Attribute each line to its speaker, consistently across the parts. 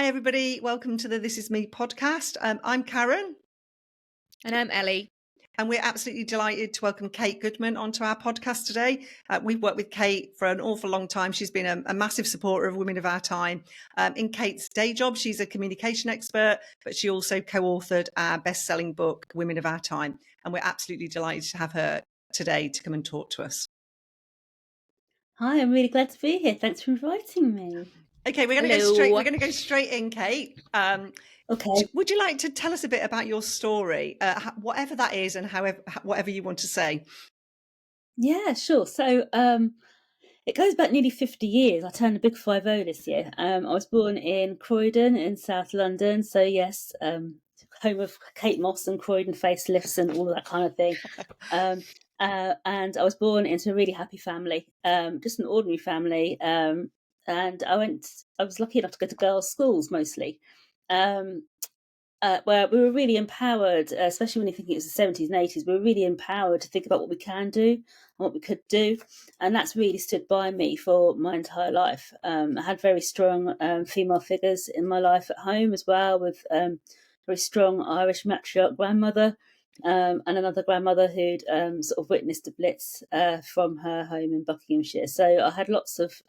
Speaker 1: Hi, everybody. Welcome to the This Is Me podcast. I'm Karen.
Speaker 2: And I'm Ellie.
Speaker 1: And we're absolutely delighted to welcome Kate Goodman onto our podcast today. We've worked with Kate for an awful long time. She's been a massive supporter of Women of Our Time. In Kate's day job, she's a communication expert, but she also co-authored our best-selling book, Women of Our Time. And we're absolutely delighted to have her today to come and talk to us.
Speaker 3: Hi, I'm really glad to be here. Thanks for inviting me.
Speaker 1: Okay, we're going to go straight in, Kate.
Speaker 3: Okay.
Speaker 1: Would you like to tell us a bit about your story, whatever that is, and whatever you want to say?
Speaker 3: Yeah, sure. So it goes back nearly 50 years. I turned a big 50 this year. I was born in Croydon in South London. So yes, home of Kate Moss and Croydon facelifts and all of that kind of thing. And I was born into a really happy family, just an ordinary family. And I was lucky enough to go to girls' schools mostly. Where we were really empowered, especially when you think it was the 70s and 80s, we were really empowered to think about what we can do and what we could do. And that's really stood by me for my entire life. I had very strong female figures in my life at home as well, with very strong Irish matriarch grandmother and another grandmother who'd sort of witnessed a blitz from her home in Buckinghamshire. So I had lots of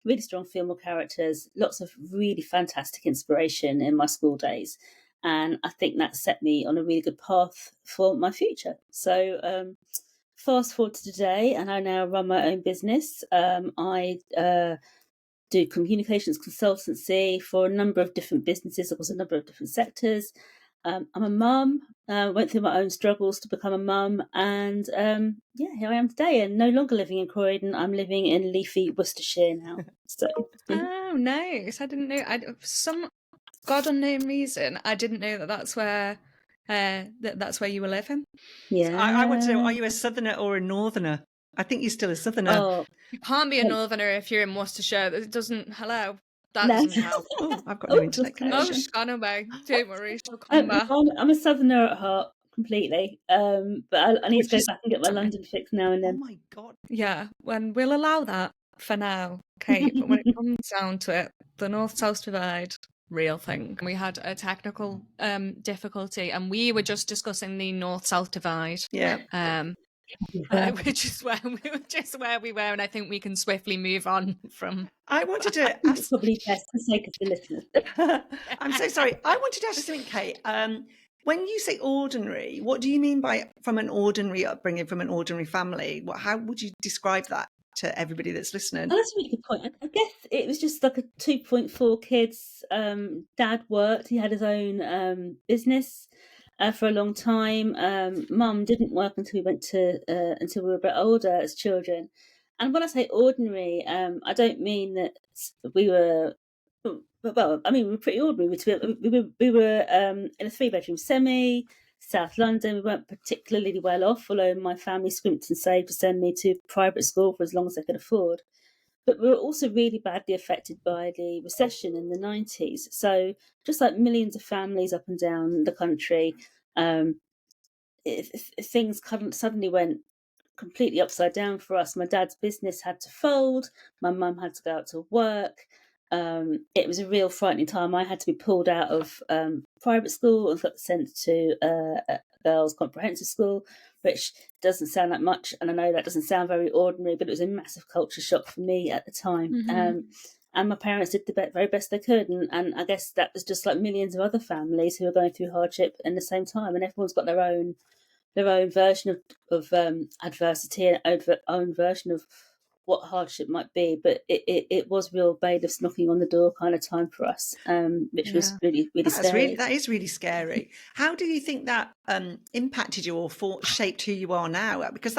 Speaker 3: really strong female characters, lots of really fantastic inspiration in my school days. And I think that set me on a really good path for my future. So fast forward to today, and I now run my own business. I do communications consultancy for a number of different businesses across a number of different sectors. I'm a mum, went through my own struggles to become a mum, and here I am today, and no longer living in Croydon. I'm living in leafy Worcestershire now. So.
Speaker 2: Oh, nice. I didn't know. For some God unknown reason, I didn't know that's where that's where you were living.
Speaker 3: Yeah.
Speaker 1: So I want to know, are you a southerner or a northerner? I think you're still a southerner.
Speaker 3: Oh,
Speaker 2: you can't be a northerner if you're in Worcestershire. It doesn't. Hello. That
Speaker 3: no.
Speaker 2: doesn't help.
Speaker 1: Oh, I've got no internet connection.
Speaker 2: She's gone away. Don't worry, she'll come back.
Speaker 3: I'm a southerner at heart, completely. But I need to go back and get my London fix now and then.
Speaker 1: Oh my God.
Speaker 2: Yeah, we'll allow that for now, Kate. But when it comes down to it, the North-South divide, real thing. We had a technical difficulty, and we were just discussing the North-South divide.
Speaker 1: Yeah.
Speaker 2: Which is where we were, and I think we can swiftly move on from.
Speaker 1: I wanted to ask.
Speaker 3: It's probably best for the sake of the listeners.
Speaker 1: I'm so sorry. I wanted to ask you something, Kate. When you say ordinary, what do you mean by from an ordinary upbringing, from an ordinary family? How would you describe that to everybody that's listening?
Speaker 3: Oh, that's a really good point. I guess it was just like a 2.4 kids. Dad worked. He had his own business for a long time. Mum didn't work until we were a bit older as children. And when I say ordinary, I don't mean that we were. Well, I mean, we were pretty ordinary. We were in a 3-bedroom semi, South London. We weren't particularly well off, although my family scrimped and saved to send me to private school for as long as they could afford. But we were also really badly affected by the recession in the 90s. So just like millions of families up and down the country, things suddenly went completely upside down for us. My dad's business had to fold. My mum had to go out to work. It was a real frightening time. I had to be pulled out of private school and got sent to a girls' comprehensive school, which doesn't sound like much, and I know that doesn't sound very ordinary, but it was a massive culture shock for me at the time.
Speaker 2: Mm-hmm.
Speaker 3: And my parents did the very best they could, and I guess that was just like millions of other families who were going through hardship in the same time, and everyone's got their own version of adversity and own version of what hardship might be, but it was real bailiffs knocking on the door kind of time for us, which was really, really scary.
Speaker 1: That is really scary. How do you think that impacted you or shaped who you are now? Because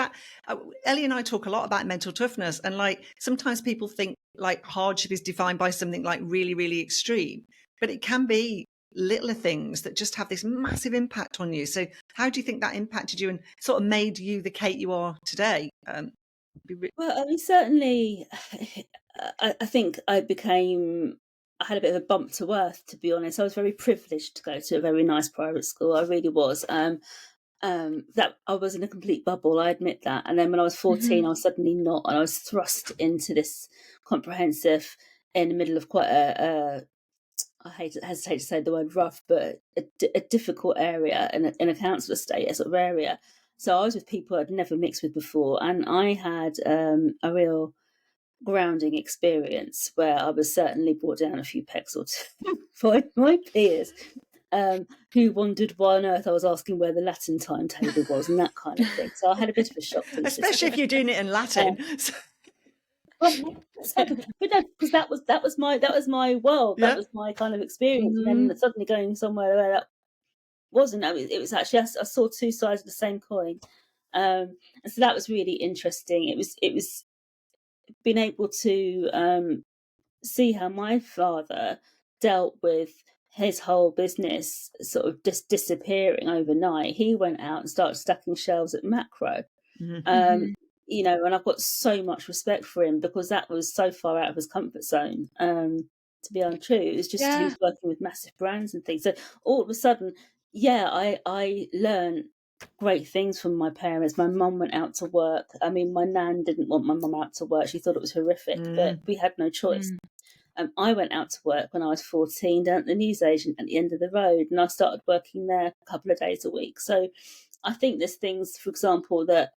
Speaker 1: Ellie and I talk a lot about mental toughness, and like sometimes people think like hardship is defined by something like really, really extreme, but it can be littler things that just have this massive impact on you. So how do you think that impacted you and sort of made you the Kate you are today?
Speaker 3: Well, I mean, certainly, I think I had a bit of a bump to earth, to be honest. I was very privileged to go to a very nice private school. I really was. That I was in a complete bubble, I admit that. And then when I was 14, I was suddenly not, and I was thrust into this comprehensive in the middle of quite hesitate to say the word rough, but a difficult area in a council estate, a sort of area. So I was with people I'd never mixed with before, and I had a real grounding experience where I was certainly brought down a few pegs or two by my peers, who wondered why on earth I was asking where the Latin timetable was and that kind of thing. So I had a bit of a shock to the
Speaker 1: Especially
Speaker 3: system.
Speaker 1: if you're doing it in Latin.
Speaker 3: But no, because that was my world.
Speaker 1: Yeah.
Speaker 3: That was my kind of experience, and then suddenly going somewhere where that wasn't. It was actually I saw two sides of the same coin, and so that was really interesting. It was being able to see how my father dealt with his whole business sort of just disappearing overnight. He went out and started stacking shelves at Macro. You know, and I've got so much respect for him because that was so far out of his comfort zone. To be untrue, it was just he was working with massive brands and things. So all of a sudden, I learned great things from my parents. My mum went out to work. I mean, my nan didn't want my mum out to work. She thought it was horrific, but we had no choice. I went out to work when I was 14 down at the newsagent at the end of the road, and I started working there a couple of days a week. So I think there's things, for example, that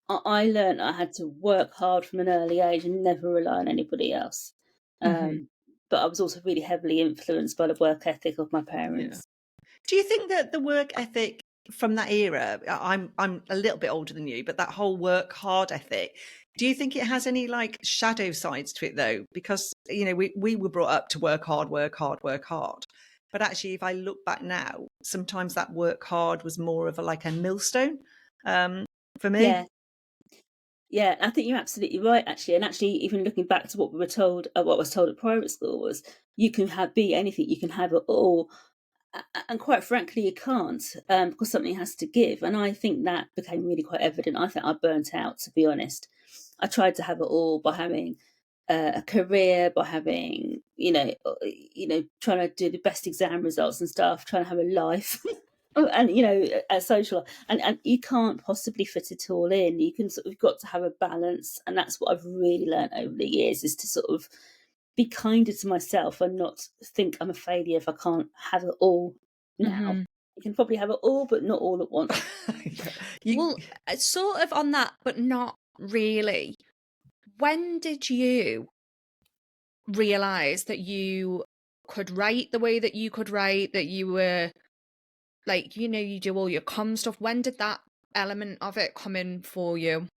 Speaker 3: I learned I had to work hard from an early age and never rely on anybody else. But I was also really heavily influenced by the work ethic of my parents.
Speaker 1: Yeah. Do you think that the work ethic from that era, I'm a little bit older than you, but that whole work hard ethic, do you think it has any like shadow sides to it though? Because, you know, we were brought up to work hard, work hard, work hard. But actually, if I look back now, sometimes that work hard was more of a millstone for me.
Speaker 3: Yeah, I think you're absolutely right, actually. And actually, even looking back to what we were told, what was told at private school was, you can be anything, you can have it all. And quite frankly, you can't, because something has to give. And I think that became really quite evident. I think I burnt out, to be honest. I tried to have it all by having a career, by having, trying to do the best exam results and stuff, trying to have a life. And a social, and you can't possibly fit it all in. You've got to have a balance, and that's what I've really learned over the years, is to sort of be kinder to myself and not think I'm a failure if I can't have it all now. You can probably have it all, but not all at once.
Speaker 2: Well, sort of on that, but not really. When did you realise that you could write the way that you could write, that you were like, you do all your comm stuff? When did that element of it come in for you?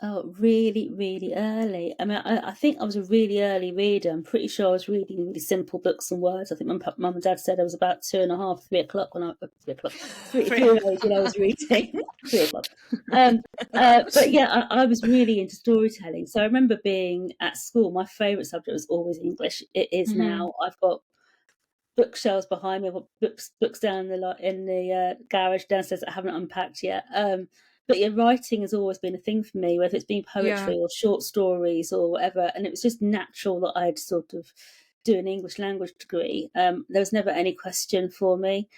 Speaker 3: Oh, really, really early. I mean, I think I was a really early reader. I'm pretty sure I was reading really simple books and words. I think my mum and dad said I was about 2:30, 3 o'clock when I 3 o'clock, 3 when I was reading. 3 o'clock. But yeah, I was really into storytelling. So I remember being at school. My favourite subject was always English. It is now. I've got bookshelves behind me. I've got books down in the garage downstairs that I haven't unpacked yet. But yeah, writing has always been a thing for me, whether it's been poetry or short stories or whatever. And it was just natural that I'd sort of do an English language degree. There was never any question for me.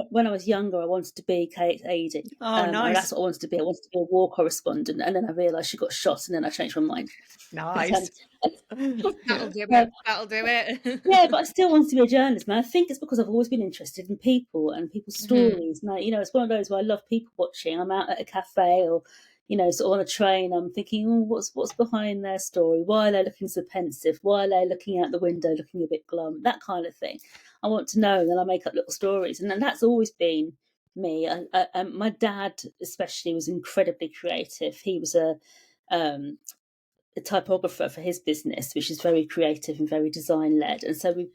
Speaker 3: When I was younger, I wanted to be Kate Adie.
Speaker 1: Oh, nice.
Speaker 3: That's what I wanted to be. I wanted to be a war correspondent. And then I realised she got shot, and then I changed my mind.
Speaker 1: Nice.
Speaker 2: That'll do it. That'll do it.
Speaker 3: Yeah, but I still wanted to be a journalist, man. I think it's because I've always been interested in people and people's stories. And it's one of those where I love people watching. I'm out at a cafe or, sort of on a train. I'm thinking, what's behind their story? Why are they looking so pensive? Why are they looking out the window, looking a bit glum? That kind of thing. I want to know, and then I make up little stories. And that's always been me. My dad, especially, was incredibly creative. He was a typographer for his business, which is very creative and very design led, and so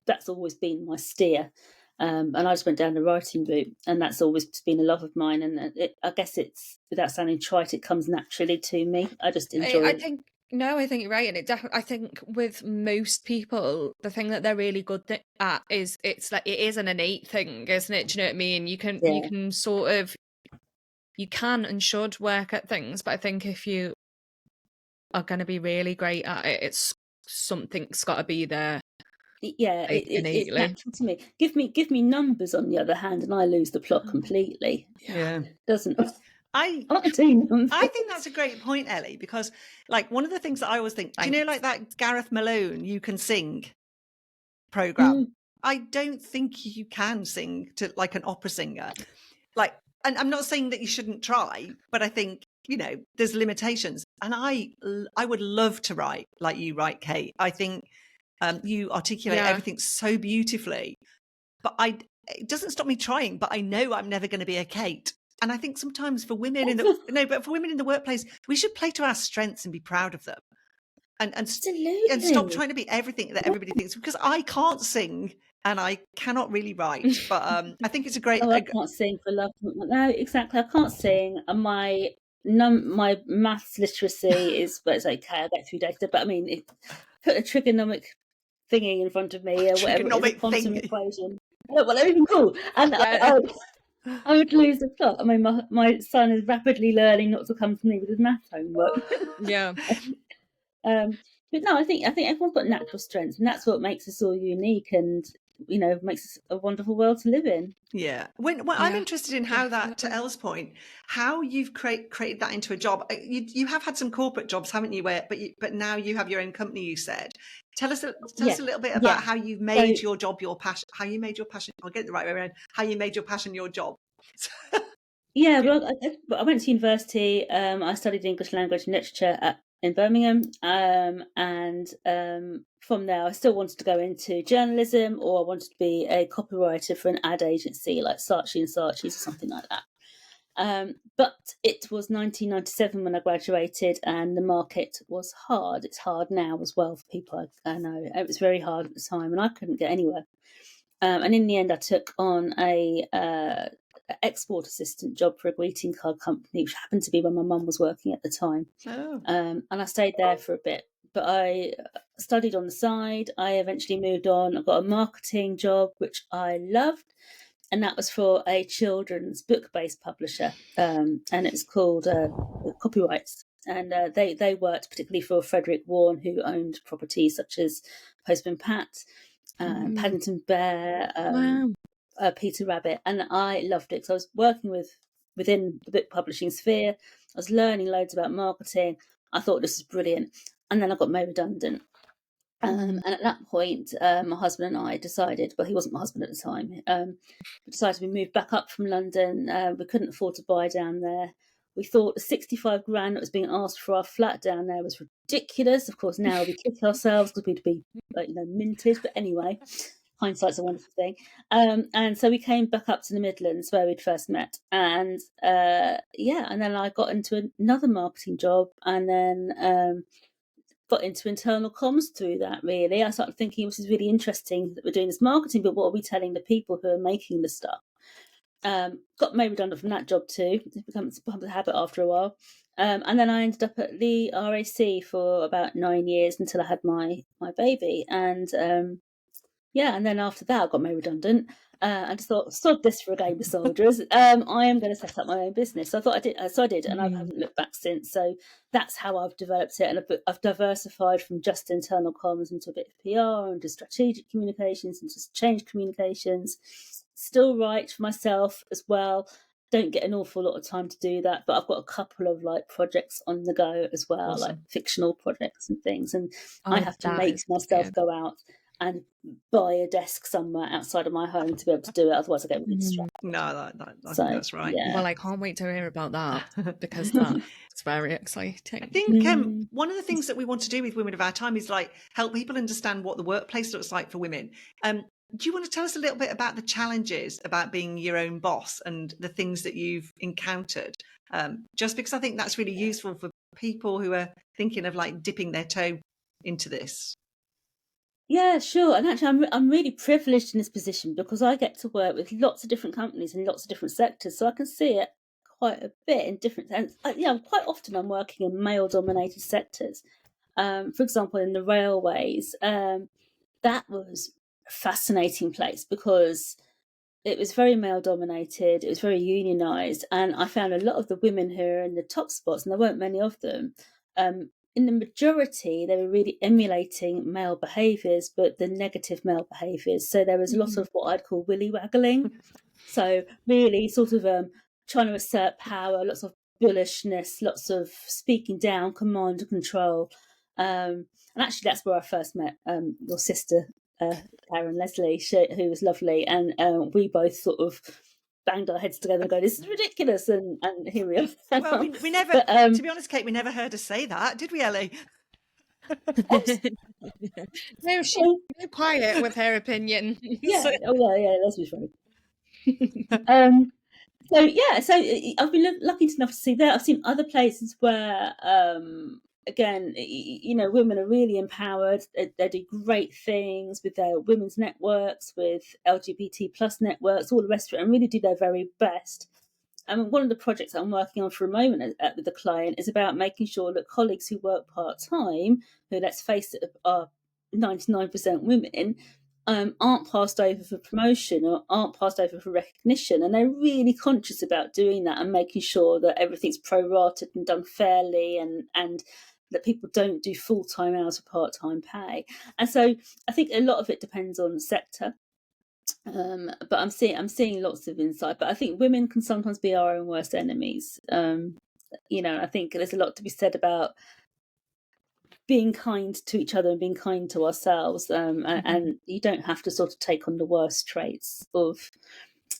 Speaker 3: that's always been my steer. And I just went down the writing route, and that's always been a love of mine. And I guess it's, without sounding trite, it comes naturally to me. I just enjoy it.
Speaker 2: I think you're right, and I think with most people, the thing that they're really good at is it is an innate thing, isn't it? Do you know what I mean? You can sort of, you can and should work at things, but I think if you are going to be really great at it, it's something's got to be there.
Speaker 3: Yeah, it's natural to me. Give me numbers, on the other hand, and I lose the plot completely.
Speaker 1: Yeah,
Speaker 3: doesn't.
Speaker 1: I think that's a great point, Ellie, because like one of the things that I always think, do you know, like that Gareth Malone, You Can Sing program. I don't think you can sing to like an opera singer. Like, and I'm not saying that you shouldn't try, but I think, you know, there's limitations. And I would love to write like you write, Kate. I think you articulate everything so beautifully, but it doesn't stop me trying, but I know I'm never going to be a Kate. And I think sometimes for women but for women in the workplace, we should play to our strengths and be proud of them. And stop trying to be everything that everybody thinks, because I can't sing and I cannot really write. But I think it's a great.
Speaker 3: I can't sing for love. No, exactly. I can't sing. And my maths literacy is, but it's okay. I get through data. But I mean, put a trigonomic thingy in front of me or whatever it is, a quantum equation. Well, even cool. And I would lose the plot. I mean, my son is rapidly learning not to come to me with his math homework.
Speaker 2: Yeah.
Speaker 3: But no, I think everyone's got natural strengths, and that's what makes us all unique, and you know, makes us a wonderful world to live in.
Speaker 1: Yeah. I'm interested in how that, to Elle's point, how you've created that into a job. You have had some corporate jobs, haven't you? But now you have your own company. You said. Tell us a little bit about how you've made your job your passion. How you made your passion. I'll get it the right way around. How you made your passion your job.
Speaker 3: Yeah, well, I went to university. I studied English language and literature in Birmingham, and from there I still wanted to go into journalism, or I wanted to be a copywriter for an ad agency like Saatchi and Saatchi's or something like that. But it was 1997 when I graduated, and the market was hard. It's hard now as well for people. I know it was very hard at the time, and I couldn't get anywhere. And in the end, I took on a export assistant job for a greeting card company, which happened to be where my mum was working at the time. And I stayed there for a bit, but I studied on the side. I eventually moved on. I got a marketing job, which I loved, and that was for a children's book-based publisher, and it's called Copyrights. And they worked particularly for Frederick Warne, who owned properties such as Postman Pat, Paddington Bear, Peter Rabbit, and I loved it because I was working within the book publishing sphere. I was learning loads about marketing. I thought this was brilliant, and then I got made redundant. And at that point, my husband and I decided, well, he wasn't my husband at the time, we decided we moved back up from London. We couldn't afford to buy down there. We thought the 65 grand that was being asked for our flat down there was ridiculous. Of course, now we kick ourselves because we'd be minted. But anyway, hindsight's a wonderful thing. And so we came back up to the Midlands where we'd first met. And and then I got into another marketing job, and then got into internal comms through that, really. I started thinking, this is really interesting that we're doing this marketing, but what are we telling the people who are making the stuff? Got made redundant from that job too. It becomes a habit after a while. And then I ended up at the RAC for about 9 years until I had my baby. And and then after that I got made redundant. And just thought, sod this for a game of soldiers. I am going to set up my own business. So I thought I did. So I did, and I haven't looked back since. So that's how I've developed it, and I've diversified from just internal comms into a bit of PR, and to strategic communications, and just change communications. Still write for myself as well. Don't get an awful lot of time to do that, but I've got a couple of projects on the go as well, like fictional projects and things. And I have to make myself go out and buy a desk somewhere outside of my home to be able to do it. Otherwise, I get really distracted.
Speaker 1: No, I think that's right.
Speaker 2: Yeah. Well, I can't wait to hear about that because that's very exciting.
Speaker 1: I think one of the things that we want to do with Women of Our Time is help people understand what the workplace looks like for women. Do you want to tell us a little bit about the challenges about being your own boss and the things that you've encountered? Just because I think that's really useful for people who are thinking of dipping their toe into this.
Speaker 3: Yeah, sure. And actually, I'm really privileged in this position because I get to work with lots of different companies in lots of different sectors, so I can see it quite a bit in different. And quite often I'm working in male-dominated sectors. For example, in the railways, that was a fascinating place because it was very male-dominated. It was very unionised, and I found a lot of the women who are in the top spots, and there weren't many of them. In the majority, they were really emulating male behaviours, but the negative male behaviours. So there was a lot of what I'd call willy waggling. So really sort of trying to assert power, lots of bullishness, lots of speaking down, command and control. And actually, that's where I first met your sister, Karen Leslie, who was lovely, and we both sort of banged our heads together and go, "This is ridiculous," and here we are.
Speaker 1: Well, we never,
Speaker 3: But,
Speaker 1: to be honest, Kate, we never heard her say that, did we, Ellie?
Speaker 2: No, she's very quiet with her opinion.
Speaker 3: yeah,
Speaker 2: So-
Speaker 3: yeah, let's be frank. So I've been lucky enough to see that. I've seen other places where, again, women are really empowered. They do great things with their women's networks, with LGBT plus networks, all the rest of it, and really do their very best. One of the projects I'm working on for a moment with the client is about making sure that colleagues who work part-time, who, let's face it, are 99% women, aren't passed over for promotion or aren't passed over for recognition. And they're really conscious about doing that and making sure that everything's prorated and done fairly, and that people don't do full-time hours of part-time pay. And so I think a lot of it depends on the sector. But I'm seeing lots of insight. But I think women can sometimes be our own worst enemies. I think there's a lot to be said about being kind to each other and being kind to ourselves. And you don't have to sort of take on the worst traits of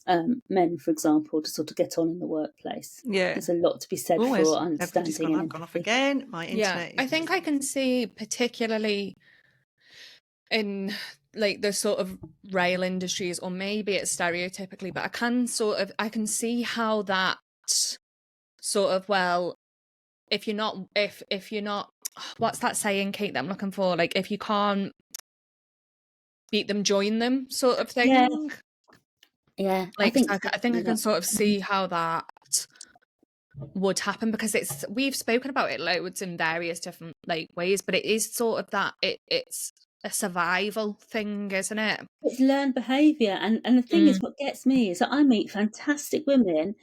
Speaker 3: men, for example, to sort of get on in the workplace.
Speaker 1: Yeah,
Speaker 3: there's a lot to be said for understanding.
Speaker 1: I've gone off again. My internet.
Speaker 2: I think I can see, particularly in like the sort of rail industries, or maybe it's stereotypically, but I can see how that sort of, well, if you're not, what's that saying, Kate, that I'm looking for? Like, if you can't beat them, join them, sort of thing.
Speaker 3: Yeah.
Speaker 2: Like, I think I can sort of see how that would happen, because we've spoken about it loads in various different like ways, but it is sort of that it's a survival thing, isn't it?
Speaker 3: It's learned behaviour, and the thing is, what gets me is that I meet fantastic women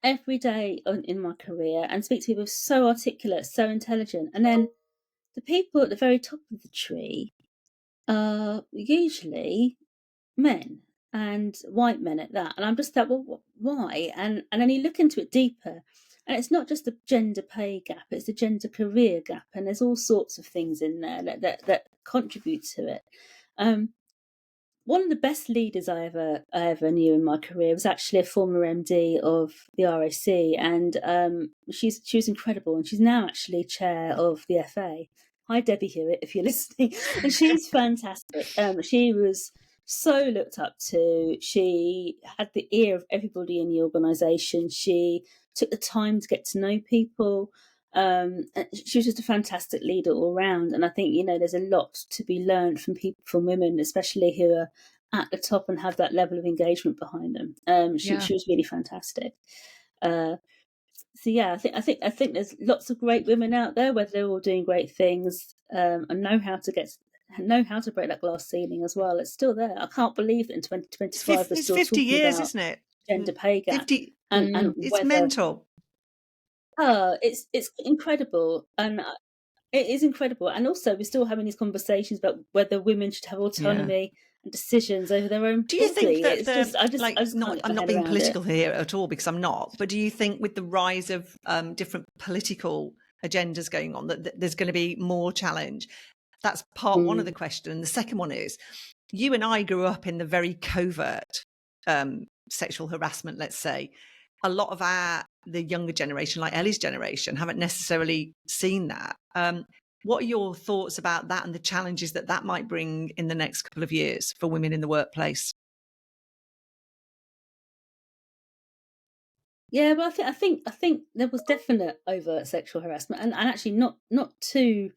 Speaker 3: every day in my career and speak to people so articulate, so intelligent, and then the people at the very top of the tree are usually men, and white men at that. And I'm just like, well, why? And then you look into it deeper, and it's not just the gender pay gap; it's the gender career gap, and there's all sorts of things in there that contribute to it. One of the best leaders I ever knew in my career was actually a former MD of the RAC, and she was incredible, and she's now actually chair of the FA. Hi, Debbie Hewitt, if you're listening. And she's fantastic. She was so looked up to. She had the ear of everybody in the organisation. She took the time to get to know people. She was just a fantastic leader all round, and I think there's a lot to be learned from women, especially who are at the top and have that level of engagement behind them. She was really fantastic. So yeah, I think there's lots of great women out there, whether they're all doing great things, and know how to break that glass ceiling as well. It's still there. I can't believe that in 2025 we're still
Speaker 1: 50
Speaker 3: talking
Speaker 1: years,
Speaker 3: about
Speaker 1: isn't it?
Speaker 3: gender pay gap.
Speaker 1: 50,
Speaker 3: and
Speaker 1: it's mental.
Speaker 3: It's incredible, and it is incredible. And also, we're still having these conversations about whether women should have autonomy and decisions over their own.
Speaker 1: Do you think that
Speaker 3: I'm
Speaker 1: not being political here at all, because I'm not, but do you think with the rise of different political agendas going on that there's going to be more challenge? That's part one of the question. And the second one is, you and I grew up in the very covert sexual harassment, let's say. A lot of the younger generation, like Ellie's generation, haven't necessarily seen that. What are your thoughts about that and the challenges that might bring in the next couple of years for women in the workplace?
Speaker 3: Yeah, well, I think there was definite overt sexual harassment, and actually not too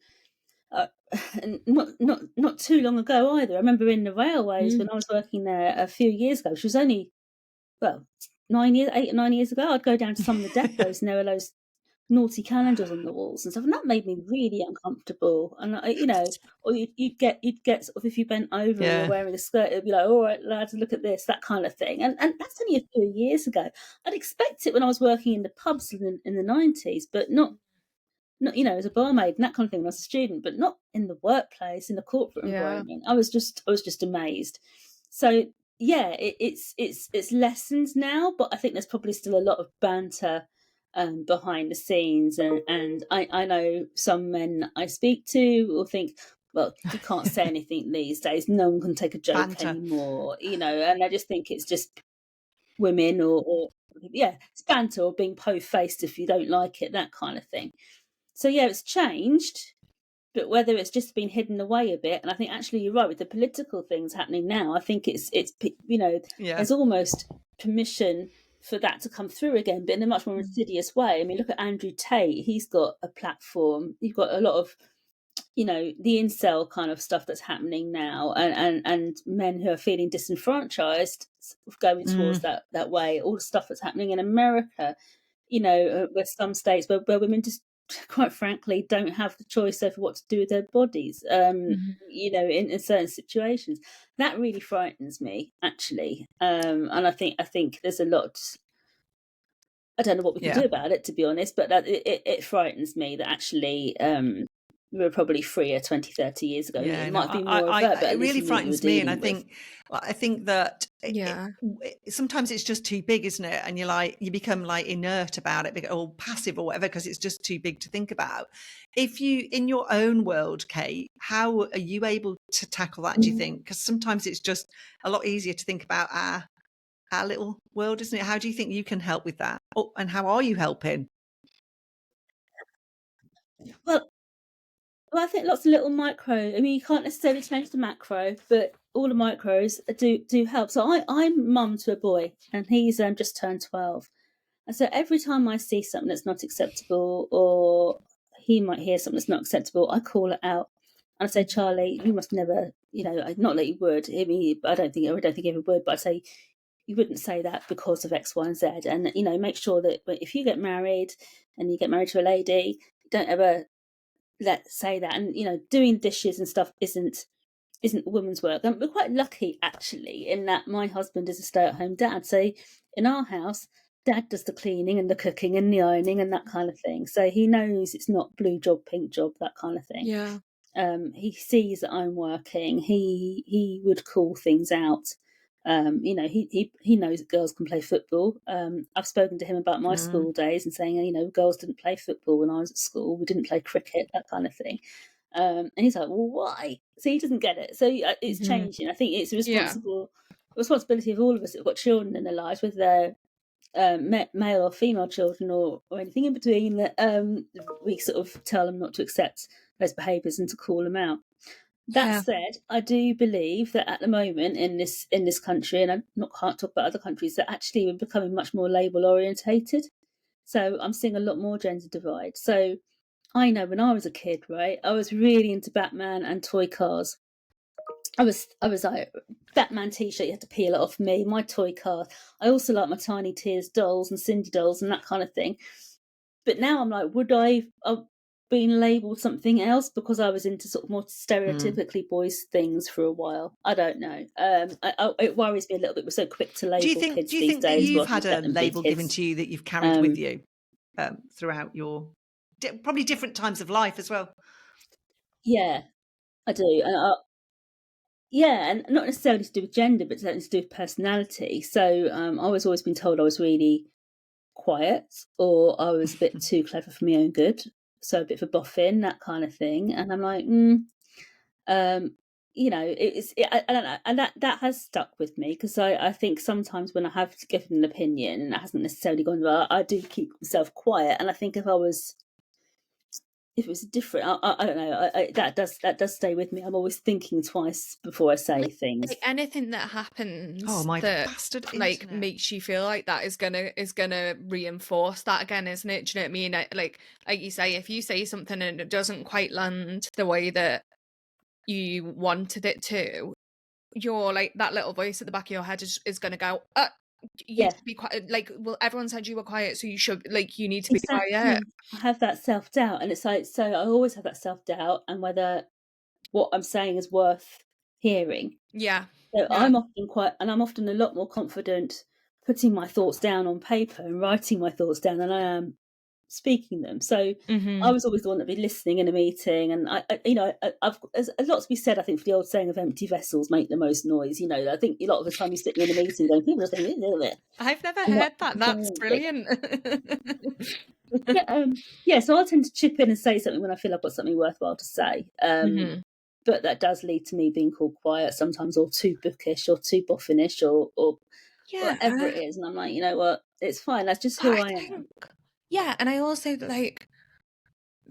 Speaker 3: not too long ago either. I remember in the railways when I was working there a few years ago, which was only 8 or 9 years ago. I'd go down to some of the depots and there were those naughty calendars on the walls and stuff, and that made me really uncomfortable. And or you'd get sort of, if you bent over and were wearing a skirt, it'd be like, all right, lads, look at this, that kind of thing. And that's only a few years ago. I'd expect it when I was working in the pubs in the 90s, but not as a barmaid and that kind of thing when I was a student, but not in the workplace, in the corporate environment. I was just amazed. So yeah, it's lessons now, but I think there's probably still a lot of banter behind the scenes, and I know some men I speak to will think, well, you can't say anything these days. No one can take a joke
Speaker 1: Banter.
Speaker 3: anymore, and I just think it's just women or it's banter or being po-faced if you don't like it, that kind of thing. So yeah, it's changed, but whether it's just been hidden away a bit, and I think actually you're right with the political things happening now. I think it's
Speaker 1: Yeah.
Speaker 3: there's almost permission for that to come through again, but in a much more insidious way. I mean, look at Andrew Tate. He's got a platform. You've got a lot of the incel kind of stuff that's happening now, and men who are feeling disenfranchised going towards that way. All the stuff that's happening in America, where some states where women just quite frankly don't have the choice over what to do with their bodies, in certain situations. That really frightens me, actually. And I think there's a lot. I don't know what we can do about it, to be honest, but it frightens me that actually we were probably freer 20, 30 years ago.
Speaker 1: Yeah,
Speaker 3: it might be more overt, but
Speaker 1: it really frightens me. And I think that sometimes it's just too big, isn't it? And you become like inert about it or passive or whatever, because it's just too big to think about. If you, in your own world, Kate, how are you able to tackle that, do you think? Because sometimes it's just a lot easier to think about our little world, isn't it? How do you think you can help with that? And how are you helping?
Speaker 3: Well, I think lots of little micro. I mean, you can't necessarily change the macro, but all the micros do help. So I'm mum to a boy, and he's just turned 12. And so every time I see something that's not acceptable, or he might hear something that's not acceptable, I call it out. And I say, Charlie, you must never, not that you would. I mean, I don't think you ever would, but I say, you wouldn't say that because of X, Y, and Z. And, make sure that if you get married and you get married to a lady, don't ever say that. And, doing dishes and stuff isn't women's work. And we're quite lucky, actually, in that my husband is a stay-at-home dad. So in our house, Dad does the cleaning and the cooking and the ironing and that kind of thing. So he knows it's not blue job, pink job, that kind of thing.
Speaker 2: Yeah.
Speaker 3: He sees that I'm working. He would call things out. He knows that girls can play football. I've spoken to him about my school days and saying, girls didn't play football when I was at school. We didn't play cricket, that kind of thing. And he's like, well, why? So he doesn't get it. So it's changing. I think it's a responsibility of all of us that have got children in their lives, whether they're male or female children or anything in between, that we sort of tell them not to accept those behaviours and to call them out. That said, I do believe that at the moment in this country, and I can't talk about other countries, that actually we're becoming much more label orientated. So I'm seeing a lot more gender divide. So I know when I was a kid, right, I was really into Batman and toy cars. I was like, Batman t-shirt, you had to peel it off me, my toy car. I also like my Tiny Tears dolls and Cindy dolls and that kind of thing. But now I'm like, would I have been labelled something else because I was into sort of more stereotypically boys things for a while? I don't know. It worries me a little bit. We're so quick to label kids these days.
Speaker 1: Do you think that you've had a label given to you that you've carried with you throughout your probably different times of life as well?
Speaker 3: Yeah, I do. And not necessarily to do with gender, but certainly to do with personality. So I was always been told I was really quiet, or I was a bit too clever for my own good, so a bit of a boffin, that kind of thing. And I'm like, I don't know, and that has stuck with me, because I think sometimes when I have given an opinion and it hasn't necessarily gone well, I do keep myself quiet. And I think if it was different, I don't know, that does stay with me. I'm always thinking twice before I say things.
Speaker 2: Like anything that happens,
Speaker 1: that bastard
Speaker 2: like makes you feel like that is gonna reinforce that again, isn't it? Do you know what I mean? Like you say, if you say something and it doesn't quite land the way that you wanted it to, you're like, that little voice at the back of your head is gonna go, you should be quiet. Like, well, everyone said you were quiet, so you need to be quiet.
Speaker 3: I have that self-doubt, and it's like, so I always have that self-doubt, and whether what I'm saying is worth hearing. So I'm often a lot more confident putting my thoughts down on paper and writing my thoughts down than I am speaking them. So I was always the one that'd be listening in a meeting, and there's a lot to be said, I think, for the old saying of empty vessels make the most noise. I think a lot of the time you sit in a meeting going, people are saying,
Speaker 2: I've never heard that. That's brilliant.
Speaker 3: So I'll tend to chip in and say something when I feel I've got something worthwhile to say. but that does lead to me being called quiet sometimes, or too bookish, or too boffinish, or whatever it
Speaker 2: Yeah.
Speaker 3: is. And I'm like, you know what? It's fine. That's just
Speaker 2: But
Speaker 3: who
Speaker 2: I
Speaker 3: I am.
Speaker 2: think, yeah, and I also like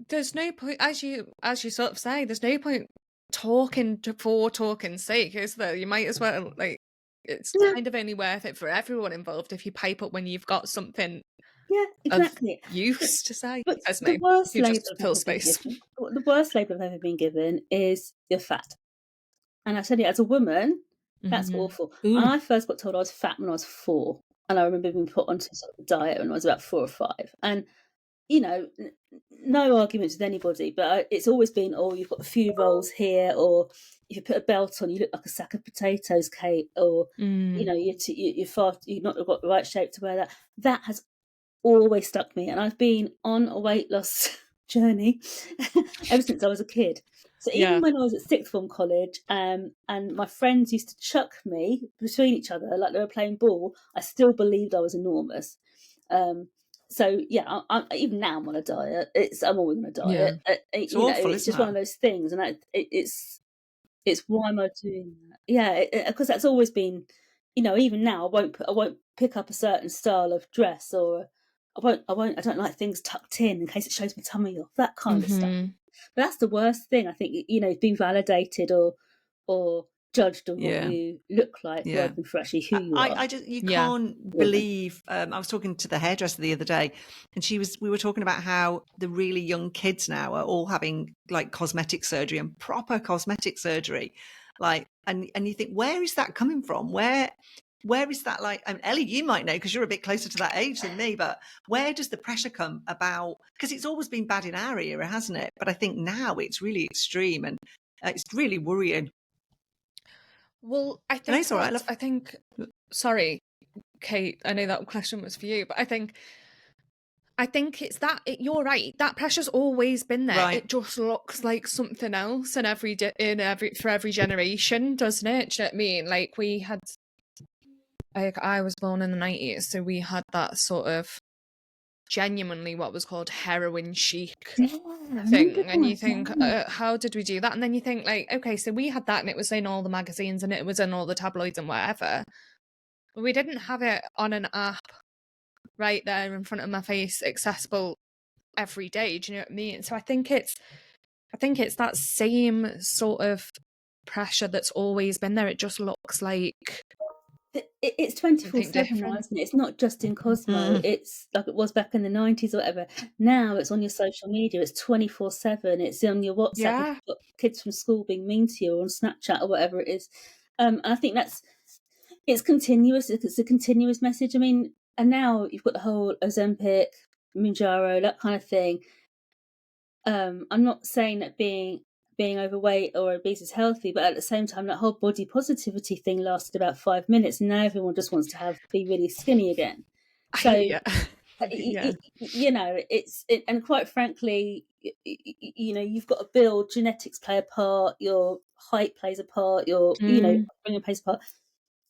Speaker 2: there's no point, as you sort of say, there's no point talking for talking's sake, is there? You might as well, like, it's
Speaker 3: Yeah,
Speaker 2: kind of only worth it for everyone involved if you pipe up when you've got something
Speaker 3: yeah,
Speaker 2: of
Speaker 3: exactly. But,
Speaker 2: use to say,
Speaker 3: but
Speaker 2: as
Speaker 3: the
Speaker 2: me,
Speaker 3: worst
Speaker 2: who
Speaker 3: label
Speaker 2: just
Speaker 3: I've
Speaker 2: fill
Speaker 3: ever been
Speaker 2: space.
Speaker 3: given, the worst label I've ever been given is you're fat. And I tell you, as a woman, that's awful.
Speaker 2: Ooh.
Speaker 3: I first got told I was fat when I was 4, and I remember being put onto sort of a diet when I was about 4 or 5. And you know, no arguments with anybody, but it's always been, oh, you've got a few rolls here, or if you put a belt on, you look like a sack of potatoes, Kate, or you know, you're far, you've not got the right shape to wear that. That has always stuck me, and I've been on a weight loss journey ever since I was a kid. So
Speaker 2: Yeah.
Speaker 3: even when I was at sixth form college, and my friends used to chuck me between each other like they were playing ball, I still believed I was enormous. So yeah, even now I'm on a diet. I'm always on a
Speaker 2: Yeah.
Speaker 3: diet.
Speaker 1: It's
Speaker 3: You know,
Speaker 1: awful,
Speaker 3: it's
Speaker 1: isn't
Speaker 3: just one
Speaker 1: it?
Speaker 3: of those things, and it's why am I doing that? Yeah, because that's always been, you know, even now I won't pick up a certain style of dress, or I don't like things tucked in case it shows my tummy off, that kind of stuff. But that's the worst thing, I think, you know, being validated or judged on what
Speaker 1: Yeah.
Speaker 3: you look like
Speaker 1: Yeah.
Speaker 3: rather than for actually who you are.
Speaker 1: I just, you
Speaker 2: Yeah.
Speaker 1: can't believe, I was talking to the hairdresser the other day, and we were talking about how the really young kids now are all having like cosmetic surgery, and proper cosmetic surgery. Like, and you think, where is that coming from? Where is that, like, I mean, Ellie, you might know because you're a bit closer to that age than me, but where does the pressure come about? Because it's always been bad in our era, hasn't it? But I think now it's really extreme, and it's really worrying.
Speaker 2: Well, I
Speaker 1: No,
Speaker 2: think
Speaker 1: it's all right,
Speaker 2: that,
Speaker 1: love.
Speaker 2: sorry, Kate, I know that question was for you, but I think it's that you're right. That pressure's always been there.
Speaker 1: Right.
Speaker 2: It just looks like something else in for every generation, doesn't it? Do you know what I mean? Like we had, like I was born in the 90s, so we had that sort of genuinely what was called heroin chic thing, and you think, how did we do that? And then you think, like, okay, so we had that, and it was in all the magazines, and it was in all the tabloids and whatever, but we didn't have it on an app right there in front of my face, accessible every day. Do you know what I mean? So I think it's that same sort of pressure that's always been there. It just looks like
Speaker 3: It's
Speaker 2: something
Speaker 3: 24/7 now,
Speaker 2: different.
Speaker 3: isn't it? It's not just in Cosmo. It's like it was back in the 90s or whatever. Now it's on your social media. It's 24/7. It's on your WhatsApp. If
Speaker 2: Yeah.
Speaker 3: you've got kids from school being mean to you, or on Snapchat or whatever it is. I think it's continuous. It's a continuous message. I mean, and now you've got the whole Ozempic, Mounjaro, that kind of thing. I'm not saying that being overweight or obese is healthy, but at the same time, that whole body positivity thing lasted about 5 minutes, and now everyone just wants to be really skinny again. So,
Speaker 2: Yeah. Yeah.
Speaker 3: you know, and quite frankly, you know, you've got to build. Genetics play a part. Your height plays a part. Your, you know, upbringing plays a part.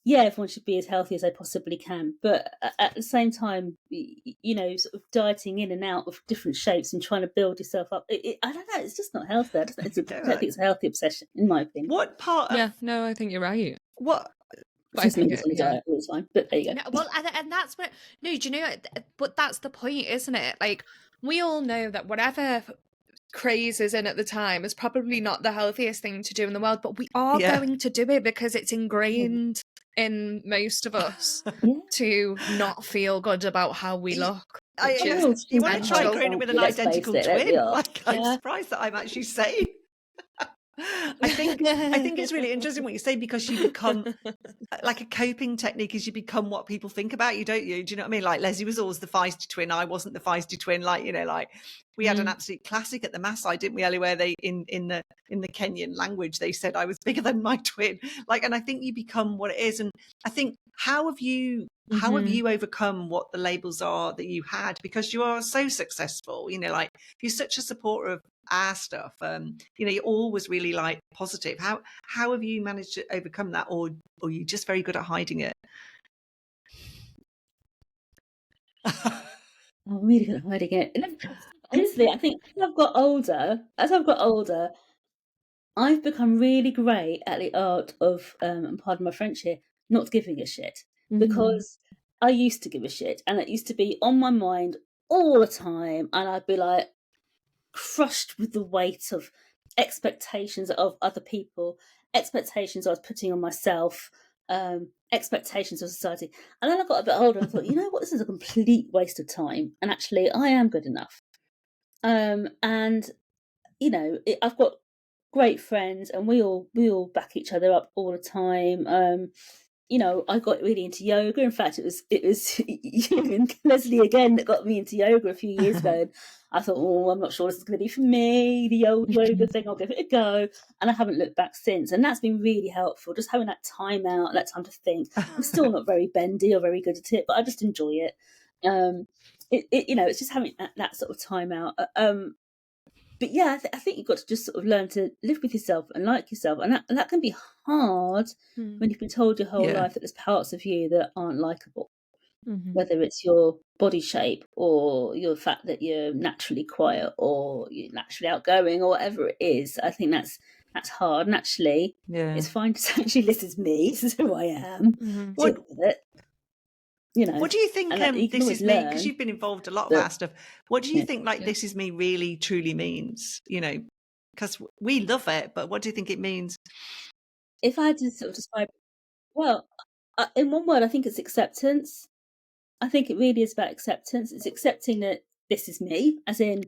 Speaker 3: Yeah, everyone should be as healthy as they possibly can, but at the same time, you know, sort of dieting in and out of different shapes and trying to build yourself up. I don't know. It's just not healthy. I don't think it's a healthy obsession, in my opinion.
Speaker 1: What part of
Speaker 2: Yeah. No, I think you're right.
Speaker 1: what?
Speaker 2: But I
Speaker 3: Just
Speaker 2: think
Speaker 3: means it's on the diet all the time. But there you go.
Speaker 2: No, well, and that's what. No, do you know? But that's the point, isn't it? Like we all know that whatever craze is in at the time is probably not the healthiest thing to do in the world, but we are going to do it because it's ingrained in most of us
Speaker 3: Yeah.
Speaker 2: to not feel good about how we look. Which is
Speaker 1: You want to try
Speaker 2: essential.
Speaker 1: growing up with an
Speaker 3: Let's face
Speaker 1: identical
Speaker 3: it, there we
Speaker 1: twin?
Speaker 3: are.
Speaker 1: Like, I'm
Speaker 3: Yeah.
Speaker 1: surprised that I'm actually sane. I think it's really interesting what you say, because you become like a coping technique is you become what people think about you, don't you? Do you know what I mean? Like Leslie was always the feisty twin. I wasn't the feisty twin. Like, you know, like we had an absolute classic at the Mass side, didn't we, Ellie, where they in the Kenyan language they said I was bigger than my twin. Like, and I think you become what it is. And I think how have you overcome what the labels are that you had, because you are so successful, you know, like you're such a supporter of our stuff, you know, you're always really like positive. How have you managed to overcome that, or are you just very good at hiding it?
Speaker 3: I'm really good at hiding it. Honestly, I think as I've got older, I've become really great at the art of, and pardon my French here, not giving a shit. Because I used to give a shit, and it used to be on my mind all the time, and I'd be like crushed with the weight of expectations of other people, expectations I was putting on myself, expectations of society. And then I got a bit older and I thought, you know what, this is a complete waste of time, and actually I am good enough. And I've got great friends, and we all back each other up all the time. I got really into yoga. In fact, it was you and Leslie again that got me into yoga a few years ago. And I thought, oh, I'm not sure this is going to be for me. The old yoga thing, I'll give it a go. And I haven't looked back since. And that's been really helpful. Just having that time out, that time to think. I'm still not very bendy or very good at it, but I just enjoy it. It's just having that sort of time out. But yeah, I think you've got to just sort of learn to live with yourself and like yourself, and that can be hard when you've been told your whole life that there's parts of you that aren't likable, whether it's your body shape or your fact that you're naturally quiet or you're naturally outgoing or whatever it is. I think that's hard, and actually, it's fine to say, actually, this is me, this is who I am. Deal with it.
Speaker 1: What do you think this is me? Because you've been involved a lot of our stuff. What do you think this is me really truly means? Because we love it, but what do you think it means?
Speaker 3: If I had to sort of describe, well, in one word, I think it's acceptance. I think it really is about acceptance. It's accepting that this is me, as in,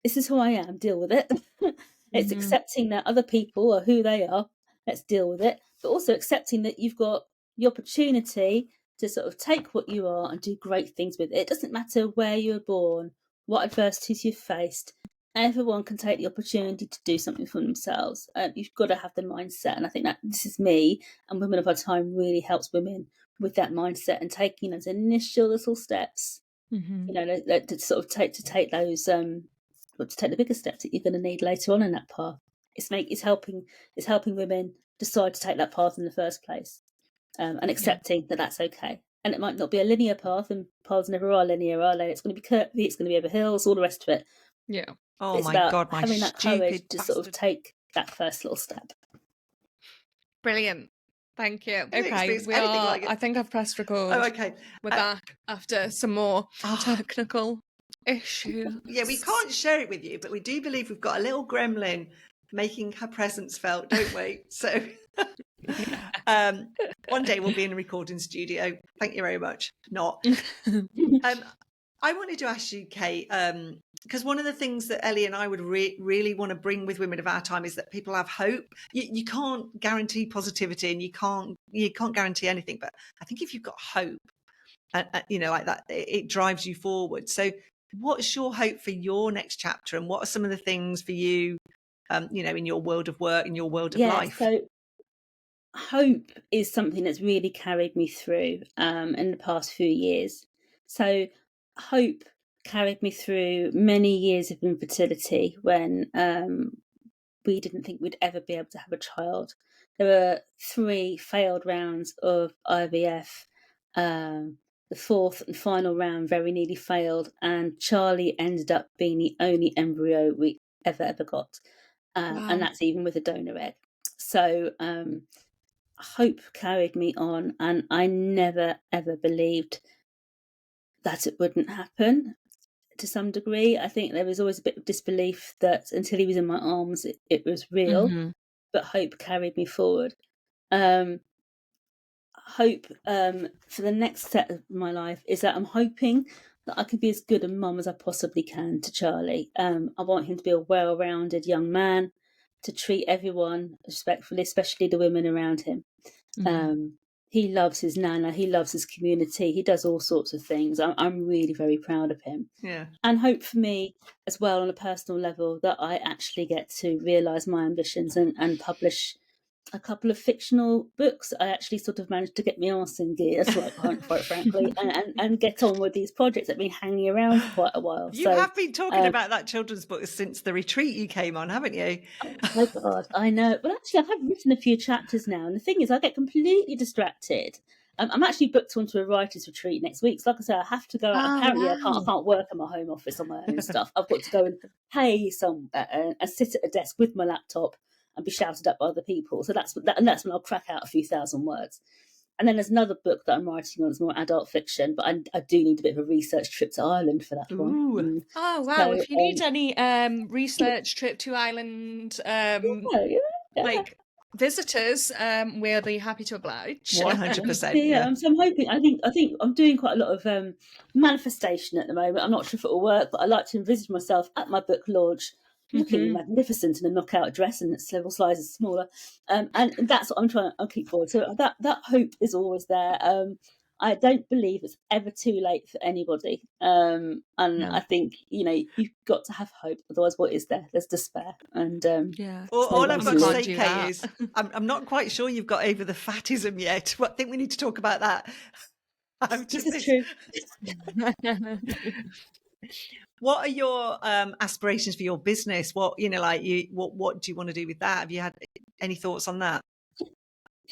Speaker 3: this is who I am, deal with it. It's accepting that other people are who they are, let's deal with it. But also accepting that you've got the opportunity to sort of take what you are and do great things with it. It doesn't matter where you were born, what adversities you've faced. Everyone can take the opportunity to do something for themselves. You've got to have the mindset. And I think that this is me, and Women of Our Time really helps women with that mindset and taking those initial little steps, to sort of take those, to take the bigger steps that you're going to need later on in that path. It's helping women decide to take that path in the first place. And accepting that that's okay. And it might not be a linear path, and paths never are linear, are they? It's going to be curvy, it's going to be over hills, all the rest of it.
Speaker 2: Yeah.
Speaker 1: Oh,
Speaker 3: it's
Speaker 1: my
Speaker 3: about
Speaker 1: God,
Speaker 3: having that courage to sort of take that first little step.
Speaker 2: Brilliant. Thank you.
Speaker 1: Okay,
Speaker 2: I think I've pressed record.
Speaker 1: Oh, okay.
Speaker 2: We're back after some more technical issues.
Speaker 1: Yeah, we can't share it with you, but we do believe we've got a little gremlin making her presence felt, don't we? So one day we'll be in a recording studio. Thank you very much. Not. I wanted to ask you, Kate, because one of the things that Ellie and I would really want to bring with Women of Our Time is that people have hope. You can't guarantee positivity, and you can't guarantee anything. But I think if you've got hope, like that, it drives you forward. So what's your hope for your next chapter, and what are some of the things for you, in your world of work, in your world of life?
Speaker 3: So hope is something that's really carried me through in the past few years. So hope carried me through many years of infertility when we didn't think we'd ever be able to have a child. There were 3 failed rounds of IVF. The 4th and final round very nearly failed, and Charlie ended up being the only embryo we ever got.
Speaker 2: Wow.
Speaker 3: And that's even with a donor egg. So hope carried me on, and I never ever believed that it wouldn't happen. To some degree, I think there was always a bit of disbelief that until he was in my arms, it was real. But hope carried me forward. Hope for the next step of my life is that I'm hoping that I can be as good a mum as I possibly can to Charlie. I want him to be a well-rounded young man, to treat everyone respectfully, especially the women around him. He loves his nana, he loves his community, he does all sorts of things. I'm really very proud of him.
Speaker 1: Yeah.
Speaker 3: And hope for me as well on a personal level that I actually get to realise my ambitions and publish a couple of fictional books. I actually sort of managed to get my arse in gear, quite frankly, and get on with these projects that have been hanging around for quite a while.
Speaker 1: You have been talking about that children's book since the retreat you came on, haven't you?
Speaker 3: Oh my God, I know. Well, actually, I have written a few chapters now, and the thing is, I get completely distracted. I'm actually booked onto a writer's retreat next week. So like I say, I have to go out. Apparently, I can't work in my home office on my own stuff. I've got to go and pay somewhere and sit at a desk with my laptop and be shouted at by other people. So that's when I'll crack out a few thousand words. And then there's another book that I'm writing on. It's more adult fiction, but I do need a bit of a research trip to Ireland for that one.
Speaker 2: Oh wow!
Speaker 3: So,
Speaker 2: if you need any research trip to Ireland, like visitors, we'll be happy to oblige.
Speaker 1: 100%.
Speaker 3: Yeah. So I'm hoping. I think I'm doing quite a lot of manifestation at the moment. I'm not sure if it will work, but I like to envisage myself at my book launch, looking magnificent in a knockout dress and several sizes smaller, and that's what I'm trying to keep forward. So that hope is always there. I don't believe it's ever too late for anybody, and I think you've got to have hope. Otherwise, what is there? There's despair, and
Speaker 1: all I've got to say,
Speaker 2: do
Speaker 1: Kate,
Speaker 2: that.
Speaker 1: is I'm not quite sure you've got over the fatism yet. But I think we need to talk about that.
Speaker 3: This is true.
Speaker 1: What are your aspirations for your business? What do you want to do with that? Have you had any thoughts on that?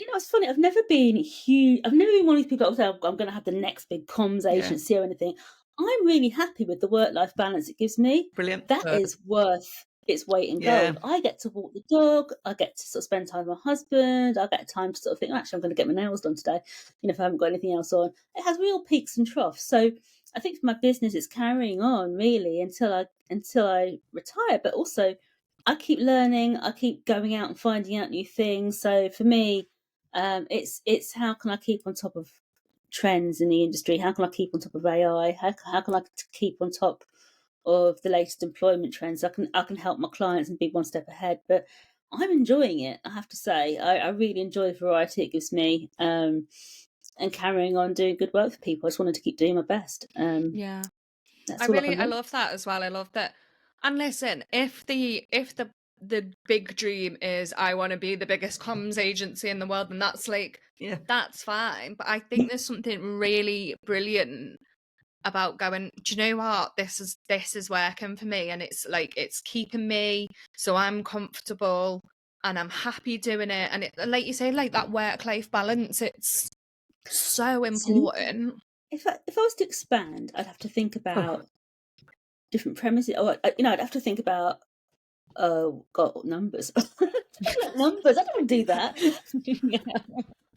Speaker 3: It's funny. I've never been huge. I've never been one of these people that say I'm going to have the next big comms agency or anything. I'm really happy with the work-life balance it gives me.
Speaker 1: Brilliant.
Speaker 3: That is worth its weight in gold. I get to walk the dog. I get to sort of spend time with my husband. I get time to sort of think, actually, I'm going to get my nails done today. If I haven't got anything else on, it has real peaks and troughs. So I think for my business, it's carrying on really until I retire. But also, I keep learning. I keep going out and finding out new things. So for me, it's how can I keep on top of trends in the industry? How can I keep on top of AI? How can I keep on top of the latest employment trends? I can help my clients and be one step ahead. But I'm enjoying it. I have to say, I really enjoy the variety it gives me, and carrying on doing good work for people. I just wanted to keep doing my best.
Speaker 2: I
Speaker 3: I
Speaker 2: love that as well. I love that. And listen, if the big dream is I want to be the biggest comms agency in the world, and that's that's fine. But I think there's something really brilliant about going, do you know what, this is working for me, and it's keeping me so I'm comfortable and I'm happy doing it. And it, like you say, like that work-life balance, it's so important.
Speaker 3: If I was to expand, I'd have to think about different premises. I'd have to think about numbers. Numbers. I don't want to do that.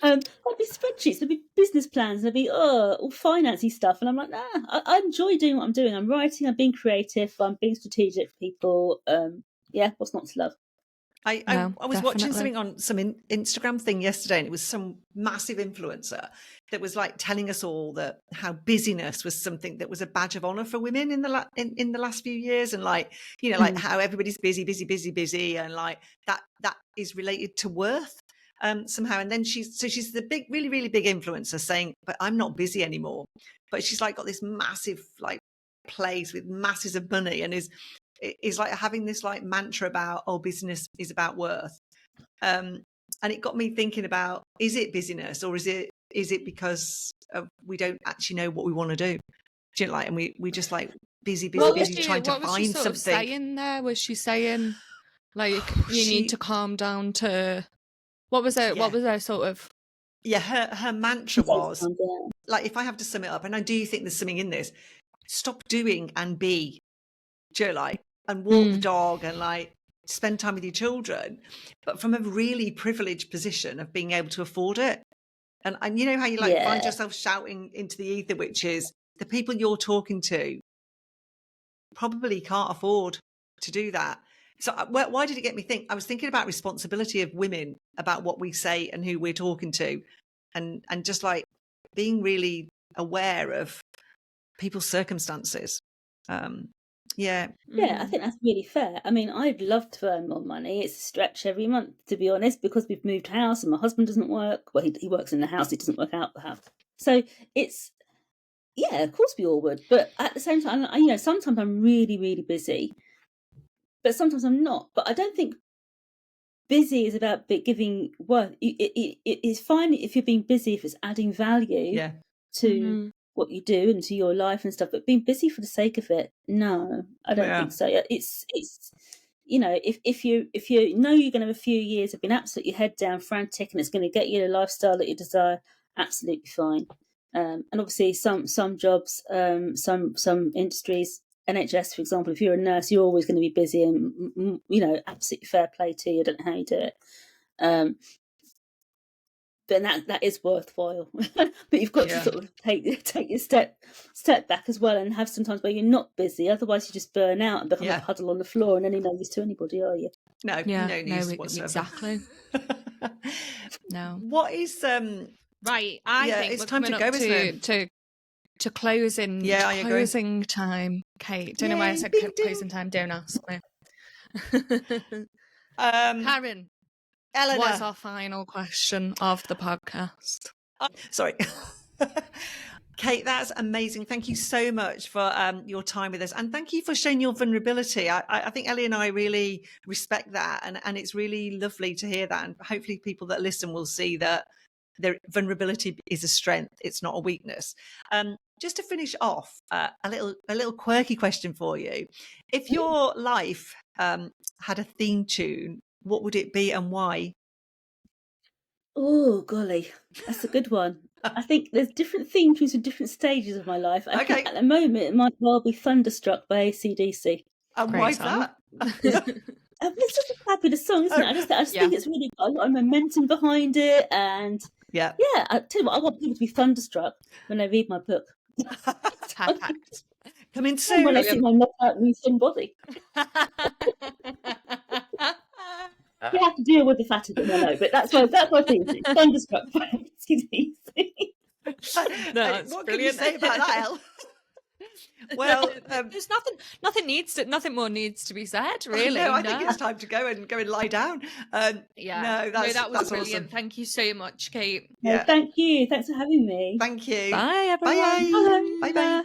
Speaker 3: There'd be spreadsheets, there'd be business plans, there'd be all financy stuff, and I'm like, nah. I enjoy doing what I'm doing. I'm writing, I'm being creative, I'm being strategic for people. What's not to love?
Speaker 1: I was watching something on some Instagram thing yesterday, and it was some massive influencer that was telling us all that how busyness was something that was a badge of honor for women in the last few years, and how everybody's busy, and that is related to worth somehow. And then she's the big, really, really big influencer saying, but I'm not busy anymore. But she's got this massive place with masses of money, and is having this mantra about business is about worth, and it got me thinking about, is it busyness, or is it because we don't actually know what we want to do? Do you know, and we just busy trying to find something.
Speaker 2: Saying there? Was she saying you need to calm down to what was it? What was her sort of?
Speaker 1: Yeah, her mantra was if I have to sum it up, and I do think there's something in this: stop doing and be. Do you know, and walk the dog and spend time with your children, but from a really privileged position of being able to afford it. And you know how you find yourself shouting into the ether, which is the people you're talking to probably can't afford to do that. So why did it get me think? I was thinking about responsibility of women about what we say and who we're talking to, and just being really aware of people's circumstances.
Speaker 3: I think that's really fair. I mean, I'd love to earn more money. It's a stretch every month, to be honest, because we've moved house and my husband doesn't work. Well, he works in the house, he doesn't work out the house. So it's, of course we all would. But at the same time, sometimes I'm really, really busy, but sometimes I'm not. But I don't think busy is about giving worth. It's fine if you're being busy, if it's adding value to what you do and to your life and stuff, but being busy for the sake of it, no, I don't think so. It's if you know you're going to have a few years of being absolutely head down frantic and it's going to get you the lifestyle that you desire, absolutely fine. And obviously some jobs, some industries NHS, for example, if you're a nurse, you're always going to be busy, and absolutely fair play to you. I don't know how you do it. Then that is worthwhile. But you've got to sort of take your step back as well, and have some times where you're not busy. Otherwise, you just burn out and become a puddle on the floor, and any no use to anybody, are you?
Speaker 1: No, no use whatsoever.
Speaker 2: Exactly. No.
Speaker 1: What is
Speaker 2: right? I think
Speaker 1: it's
Speaker 2: we're
Speaker 1: time to
Speaker 2: coming
Speaker 1: go,
Speaker 2: up
Speaker 1: isn't it?
Speaker 2: to closing.
Speaker 1: Yeah, I agree.
Speaker 2: Closing time, Kate. Don't know why I said closing time. Don't ask me. Karen,
Speaker 1: Eleanor,
Speaker 2: what's our final question of the podcast?
Speaker 1: Sorry. Kate, that's amazing. Thank you so much for your time with us. And thank you for showing your vulnerability. I think Ellie and I really respect that. And it's really lovely to hear that. And hopefully people that listen will see that their vulnerability is a strength. It's not a weakness. Just to finish off, a little quirky question for you. If your life had a theme tune, what would it be and why?
Speaker 3: Oh, golly, that's a good one. I think there's different theme tunes for different stages of my life. I think at the moment it might well be Thunderstruck by AC/DC.
Speaker 1: And why is that?
Speaker 3: It's just a fabulous song, isn't it? I just think it's really got a lot of momentum behind it, and I tell you what, I want people to be thunderstruck when they read my book.
Speaker 1: Coming soon.
Speaker 3: When I see my knockout new thin body. You have to deal with the fat of it, I know, but that's my thing. Thunderstruck by AC/DC.
Speaker 1: No, what can you say about that, Elle? Well,
Speaker 2: there's nothing more needs to be said, really.
Speaker 1: No, I think it's time to go and lie down.
Speaker 2: That was brilliant.
Speaker 1: Awesome.
Speaker 2: Thank you so much, Kate.
Speaker 3: No, thank you. Thanks for having me.
Speaker 1: Thank you.
Speaker 2: Bye, everyone.
Speaker 1: Bye. Bye.